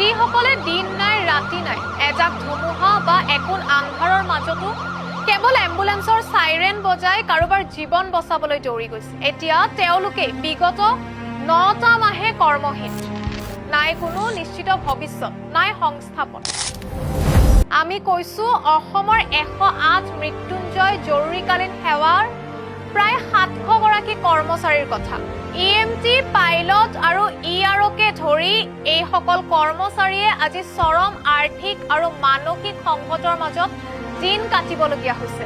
যিসকলে দিন নাই ৰাতি নাই এজাক ধুমুহা বা একোন আন্ধাৰৰ মাজতো কেৱল এম্বুলেন্সৰ সাইৰেন বজাই কাৰোবাৰ জীৱন বচাবলৈ দৌৰি গৈছে। এতিয়া তেওঁলোকে বিগত 9টা মাহে কৰ্মহীন, নাই কোনো নিশ্চিত ভৱিষ্যত, নাই সংস্থাপন। আমি কৈছো অসমৰ 108 মৃত্যুঞ্জয় জৰুৰীকালীন সেৱাৰ প্ৰায় 700 গৰাকী কৰ্মচাৰীৰ কথা। EMT, পাইলট আৰু EROকে ধৰি এইসকল কৰ্মচাৰীয়ে আজি চৰম আৰ্থিক আৰু মানসিক সংকটৰ মাজত দিন কাটিবলগীয়া হৈছে।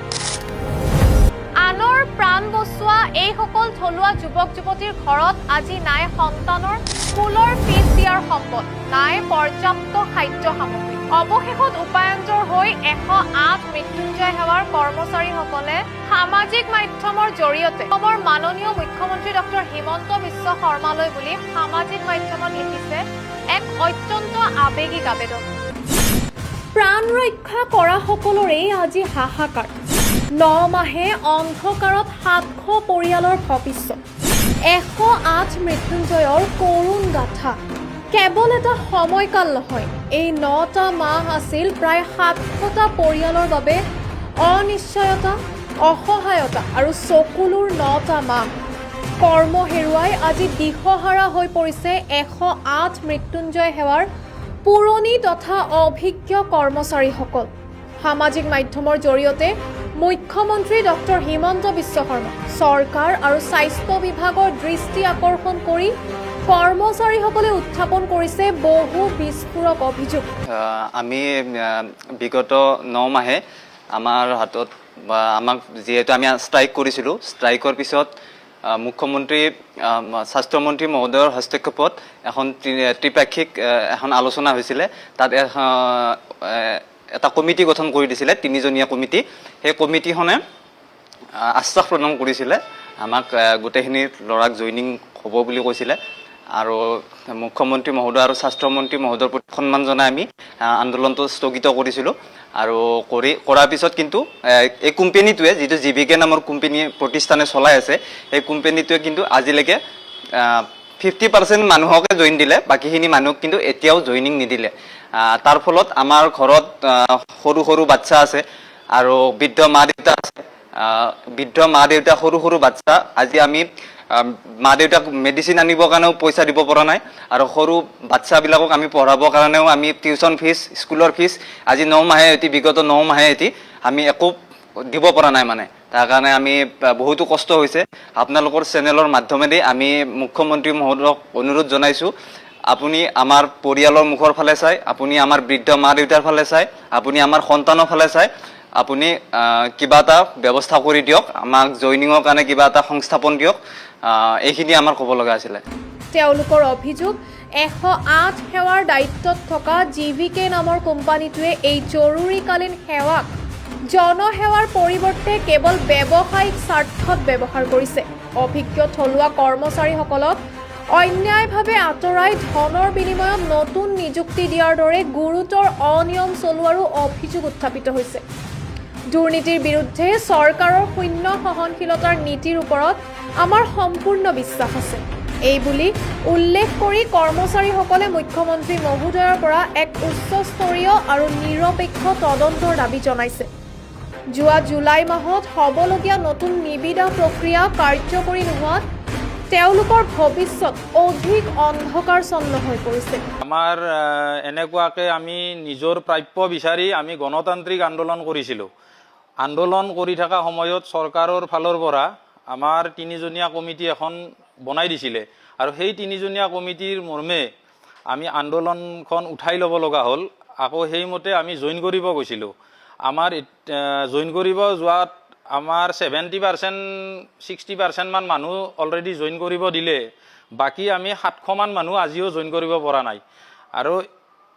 আনৰ প্ৰাণ বচোৱা এইসকল থলুৱা যুৱক যুৱতীৰ ঘৰত আজি নাই সন্তানৰ স্কুলৰ ফিজ দিয়াৰ সম্পদ, নাই পৰ্যাপ্ত খাদ্য সামগ্ৰী। অৱশেষত উপায়ন্তৰ হৈ 108 মৃত্যুঞ্জয় সেৱাৰ কৰ্মচাৰীসকলে সামাজিক মাধ্যমৰ জৰিয়তে অসমৰ মাননীয় মুখ্যমন্ত্ৰী ডক্টৰ হিমন্ত বিশ্ব শৰ্মালৈ বুলি সামাজিক মাধ্যমত লিখিছে এক অত্যন্ত আৱেগিক আবেদন। প্ৰাণ ৰক্ষা কৰা সকলৰে আজি হাহাকাৰ। 9 মাহে অন্ধকাৰত 700 পৰিয়ালৰ ভৱিষ্যত। 108 মৃত্যুঞ্জয়ৰ কৰুণ গাথা কেৱল এটা সময়কাল নহয়, এই 9টা মাহ আছিল প্ৰায় 700টা পৰিয়ালৰ বাবে অনিশ্চয়তা, অসহায়তা আৰু চকুলোৰ 9টা মাহ। কৰ্ম হেৰুৱাই আজি দিশহাৰা হৈ পৰিছে 108 মৃত্যুঞ্জয় সেৱাৰ পুৰণি তথা অভিজ্ঞ কৰ্মচাৰীসকল। সামাজিক মাধ্যমৰ জৰিয়তে মুখ্যমন্ত্ৰী ডক্টৰ হিমন্ত বিশ্ব শৰ্মা চৰকাৰ আৰু স্বাস্থ্য বিভাগৰ দৃষ্টি আকৰ্ষণ কৰি কৰ্মচাৰীসকলে উত্থাপন কৰিছে বহু বিস্ফোৰক অভিযোগ। আমি বিগত 9 মাহে আমাৰ হাতত বা আমাক যিহেতু আমি ষ্ট্ৰাইক কৰিছিলোঁ, ষ্ট্ৰাইকৰ পিছত মুখ্যমন্ত্ৰী স্বাস্থ্যমন্ত্ৰী মহোদয়ৰ হস্তক্ষেপত এখন ত্ৰিপাক্ষিক এখন আলোচনা হৈছিলে। তাত এটা কমিটি গঠন কৰি দিছিলে, 3জনীয়া কমিটি। সেই কমিটিখনে আশ্বাস প্ৰদান কৰিছিলে আমাক, গোটেইখিনি ল'ৰাক জইনিং হ'ব বুলি কৈছিলে। আৰু মুখ্যমন্ত্ৰী মহোদয় আৰু স্বাস্থ্যমন্ত্ৰী মহোদয়ৰ প্ৰতি সন্মান জনাই আমি আন্দোলনটো স্থগিত কৰিছিলোঁ। আৰু কৰাৰ পিছত কিন্তু এই কোম্পেনীটোৱে, যিটো JVK নামৰ কোম্পেনী প্ৰতিষ্ঠানে চলাই আছে, সেই কোম্পেনীটোৱে কিন্তু আজিলৈকে 50% মানুহকে জইন দিলে, বাকীখিনি মানুহক কিন্তু এতিয়াও জইনিং নিদিলে। তাৰ ফলত আমাৰ ঘৰত সৰু সৰু বাচ্চা আছে আৰু বৃদ্ধ মা দেউতা আছে। বৃদ্ধ মা দেউতা, সৰু সৰু বাচ্চা, আজি আমি মা দেউতাক মেডিচিন আনিবৰ কাৰণেও পইচা দিব পৰা নাই, আৰু সৰু বাচ্চাবিলাকক আমি পঢ়াবৰ কাৰণেও আমি টিউশ্যন ফিজ, স্কুলৰ ফিজ আজি 9 মাহে বিগত 9 মাহে আমি একো দিব পৰা নাই মানে। তাৰ কাৰণে আমি বহুতো কষ্ট হৈছে। আপোনালোকৰ চেনেলৰ মাধ্যমেদি আমি মুখ্যমন্ত্ৰী মহোদয়ক অনুৰোধ জনাইছোঁ, আপুনি আমাৰ পৰিয়ালৰ মুখৰ ফালে চাই, আপুনি আমাৰ বৃদ্ধ মা দেউতাৰ ফালে চাই, আপুনি আমাৰ সন্তানৰ ফালে চাই, আপুনি কিবা এটা ব্যৱস্থা কৰি দিয়ক, আমাক জইনিঙৰ কাৰণে কিবা এটা সংস্থাপন দিয়ক। এইখিনি আমাৰ ক'ব লগা আছিলে। তেওঁলোকৰ অভিযোগ, 108 সেৱাৰ দায়িত্বত থকা JVK নামৰ কোম্পানীটোৱে এই জৰুৰীকালীন সেৱাক জনসেৱাৰ পৰিৱৰ্তে কেৱল ব্যৱসায়িক স্বাৰ্থত ব্যৱহাৰ কৰিছে। অভিজ্ঞ থলুৱা কৰ্মচাৰীসকলক অন্যায়ভাৱে আঁতৰাই ধনৰ বিনিময়ত নতুন নিযুক্তি দিয়াৰ দৰে গুৰুতৰ অনিয়ম চলোৱাৰো অভিযোগ উত্থাপিত হৈছে। দুৰ্নীতিৰ বিৰুদ্ধে চৰকাৰৰ শূন্য সহনশীলতাৰ নীতিৰ ওপৰত আমাৰ সম্পূৰ্ণ বিশ্বাস আছে, এই বুলি উল্লেখ কৰি কৰ্মচাৰীসকলে মুখ্যমন্ত্ৰী মহোদয়ৰ পৰা এক উচ্চস্তৰীয় আৰু নিৰপেক্ষ তদন্তৰ দাবী জনাইছে। যোৱা জুলাই মাহত হ'বলগীয়া নতুন নিবিদা প্ৰক্ৰিয়া কাৰ্যকৰী নোহোৱাত তেওঁলোকৰ ভৱিষ্যত অধিক অন্ধকাৰচ্ছন্ন হৈ পৰিছে। আমাৰ এনেকুৱাকৈ আমি নিজৰ প্ৰাপ্য বিচাৰি আমি গণতান্ত্ৰিক আন্দোলন কৰিছিলোঁ। আন্দোলন কৰি থকা সময়ত চৰকাৰৰ ফালৰ পৰা আমাৰ 3জনীয়া কমিটি এখন বনাই দিছিলে, আৰু সেই 3জনীয়া কমিটিৰ মৰ্মে আমি আন্দোলনখন উঠাই ল'ব লগা হ'ল। আকৌ সেইমতে আমি জইন কৰিব গৈছিলোঁ। আমাৰ জইন কৰিব যোৱাত আমাৰ 70% 60% মান মানুহ অলৰেডি জইন কৰিব দিলে, বাকী আমি 700 মান মানুহ আজিও জইন কৰিব পৰা নাই। আৰু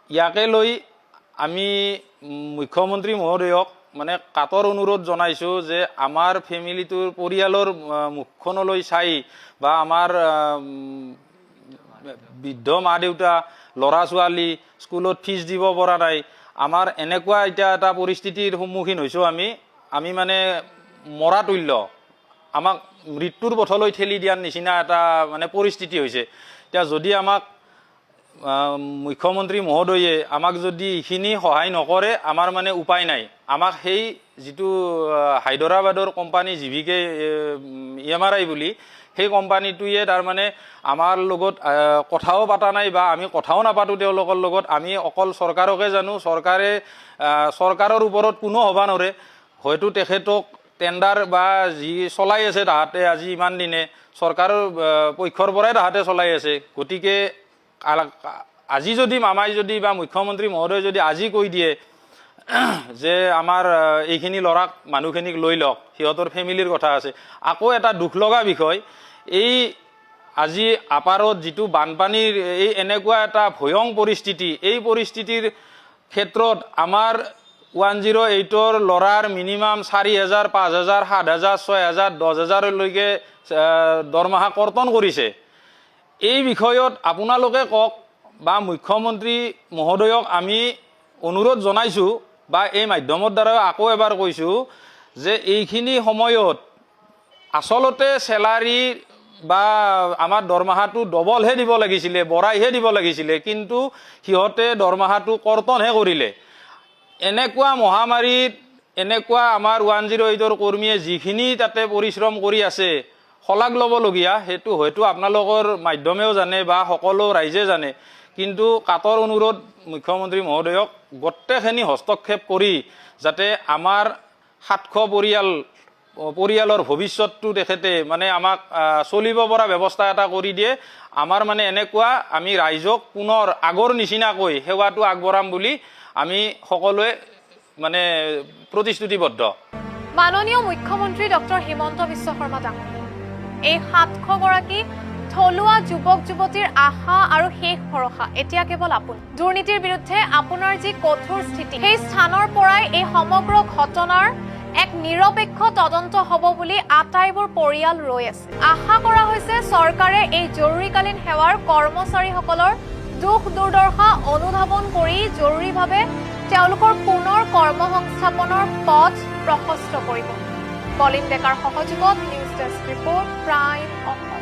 ইয়াকে লৈ আমি মুখ্যমন্ত্ৰী মহোদয়ক মানে কাতৰ অনুৰোধ জনাইছোঁ যে আমাৰ ফেমিলিটোৰ পৰিয়ালৰ মুখখনলৈ চাই, বা আমাৰ বৃদ্ধ মা দেউতা, ল'ৰা ছোৱালী স্কুলত ফিজ দিব পৰা নাই, আমাৰ এনেকুৱা এতিয়া এটা পৰিস্থিতিৰ সন্মুখীন হৈছোঁ আমি মানে মৰাতুল্য, আমাক মৃত্যুৰ পথলৈ ঠেলি দিয়াৰ নিচিনা এটা মানে পৰিস্থিতি হৈছে। এতিয়া যদি আমাক মুখ্যমন্ত্ৰী মহোদয়ে আমাক যদি এইখিনি সহায় নকৰে আমাৰ মানে উপায় নাই। আমাক সেই যিটো হায়দৰাবাদৰ কোম্পানী জিভিকে EMRI বুলি সেই কোম্পানীটোৱে তাৰমানে আমাৰ লগত কথাও পতা নাই বা আমি কথাও নাপাতো তেওঁলোকৰ লগত। আমি অকল চৰকাৰকে জানো, চৰকাৰৰ ওপৰত কোনো হ'ব নোৱাৰে। হয়তো তেখেতক টেণ্ডাৰ বা যি চলাই আছে তাহাঁতে আজি ইমান দিনে চৰকাৰৰ পক্ষৰ পৰাই তাহাঁতে চলাই আছে। গতিকে আজি যদি মামাই যদি বা মুখ্যমন্ত্ৰী মহোদয় যদি আজি কৈ দিয়ে যে আমাৰ এইখিনি ল'ৰাক মানুহখিনিক লৈ লওক, সিহঁতৰ ফেমিলিৰ কথা আছে। আকৌ এটা দুখ লগা বিষয়, এই আজি আপাৰত যিটো বানপানীৰ এই এনেকুৱা এটা ভয়ং পৰিস্থিতি, এই পৰিস্থিতিৰ ক্ষেত্ৰত আমাৰ 108ৰ ল'ৰাৰ মিনিমাম 4,000, 5,000, 7,000, 6,000, 10,000লৈকে দৰমহা কৰ্তন কৰিছে। এই বিষয়ত আপোনালোকে কওক বা মুখ্যমন্ত্ৰী মহোদয়ক আমি অনুৰোধ জনাইছোঁ বা এই মাধ্যমৰ দ্বাৰা আকৌ এবাৰ কৈছোঁ যে এইখিনি সময়ত আচলতে চেলাৰী বা আমাৰ দৰমহাটো ডবলহে দিব লাগিছিলে, বঢ়াইহে দিব লাগিছিলে, কিন্তু সিহঁতে দৰমহাটো কৰ্তনহে কৰিলে। এনেকুৱা মহামাৰীত এনেকুৱা আমাৰ 108ৰ কৰ্মীয়ে যিখিনি তাতে পৰিশ্ৰম কৰি আছে শলাগ ল'বলগীয়া, সেইটো হয়তো আপোনালোকৰ মাধ্যমেও জানে বা সকলো ৰাইজে জানে। কিন্তু কাটৰ অনুৰোধ মুখ্যমন্ত্ৰী মহোদয়ক গোটেইখিনি হস্তক্ষেপ কৰি যাতে আমাৰ 700 পৰিয়ালৰ ভৱিষ্যতটো তেখেতে মানে আমাক চলিব পৰা ব্যৱস্থা এটা কৰি দিয়ে। আমাৰ মানে এনেকুৱা আমি ৰাইজক পুনৰ আগৰ নিচিনাকৈ সেৱাটো আগবঢ়াম বুলি আমি সকলোৱে মানে প্ৰতিশ্ৰুতিবদ্ধ। মাননীয় মুখ্যমন্ত্ৰী ডক্টৰ হিমন্ত বিশ্ব শৰ্মা ডাঙৰীয়া, এই 700গৰাকী থলুৱা যুৱক যুৱতীৰ আশা আৰু শেষ ভৰসা এতিয়া কেৱল আপুনি। দুৰ্নীতিৰ বিৰুদ্ধে আপোনাৰ যি কঠোৰ স্থিতি, সেই স্থানৰ পৰাই এই সমগ্ৰ ঘটনাৰ এক নিৰপেক্ষ তদন্ত হ'ব বুলি আটাইবোৰ পৰিয়াল ৰৈ আছে। আশা কৰা হৈছে চৰকাৰে এই জৰুৰীকালীন সেৱাৰ কৰ্মচাৰীসকলৰ দুখ দুৰ্দশা অনুধাৱন কৰি জৰুৰীভাৱে তেওঁলোকৰ পুনৰ কৰ্মসংস্থাপনৰ পথ প্ৰশস্ত কৰিব। পলিন ডেকাৰ সহযোগত news desk report, prime Assam.